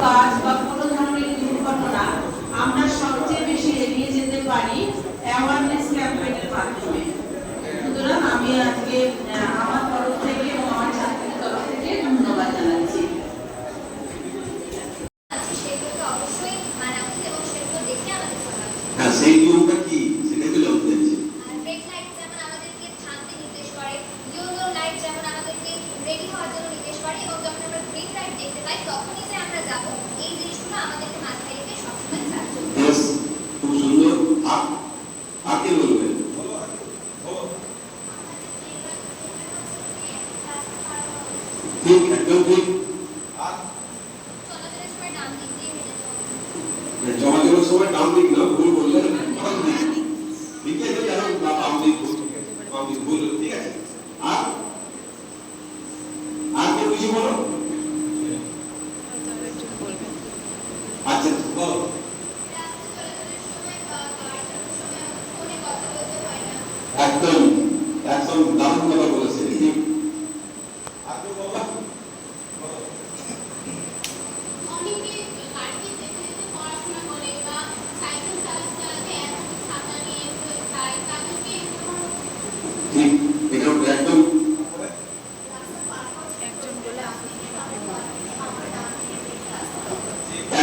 কাজ বা কোনো ধরনের দুর্ঘটনা আমরা সবচেয়ে বেশি এড়িয়ে যেতে পারি অ্যাওয়ারনেস ক্যাম্পেইনের মাধ্যমে। সুতরাং আমি আজকে আমার তরফ থেকে এবং আমার ছাত্রীর তরফ থেকে ধন্যবাদ জানাচ্ছি। হ্যাঁ, সেই নিয়মটা কি সেটাই তো জানতে চাইছি। ব্রেক লাইট যেমন আমাদেরকে থামতে নির্দেশ করে, ইয়েলো লাইট যেমন আমাদেরকে রেডি হওয়ার জন্য নির্দেশ করে, এবং যখন আমরা গ্রিন লাইট দেখতে পাই তখনই যে আমরা যাব, এই জিনিসগুলো আমাদেরকে মাথায় রেখে সবসময় চালাতে হবে। বেশ, খুব সুন্দর। আর কি বলবেন? ঠিক, একদম ঠিক। চলাচলের সময় ডান দিক দিয়ে হেঁটে যাওয়া। চলাচলের সময় ডান দিক না, ভুল বললেন, বাম দিক। ঠিক আছে, কেন বাম দিক ভুল, ঠিক আছে। আর কেউ কিছু বলো? আচ্ছা, বলো। একদম একদম দারুণ কথা বলেছে। ঠিক। আর কেউ বলো? অনেকে গাড়িতে যেতে যেতে পড়াশোনা করে বা সাইকেল চালাতে চালাতে একসাথে ছাতা নিয়ে যায়, তাদেরকে ঠিক, এটা একদম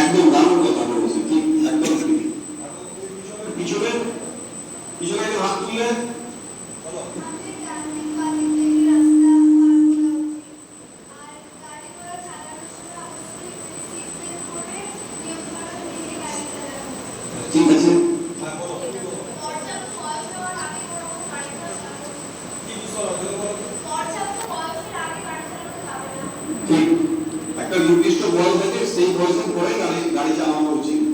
একদম দারুণ কথা বলেছে। ঠিক, একদম ঠিক। পিছনে পিছনে কেউ হাত তুললে বলো। ঠিক আছে, ঠিক, একটা নির্দিষ্ট বয়স আছে, সেই বয়সের পরে গাড়ি চালানো উচিত।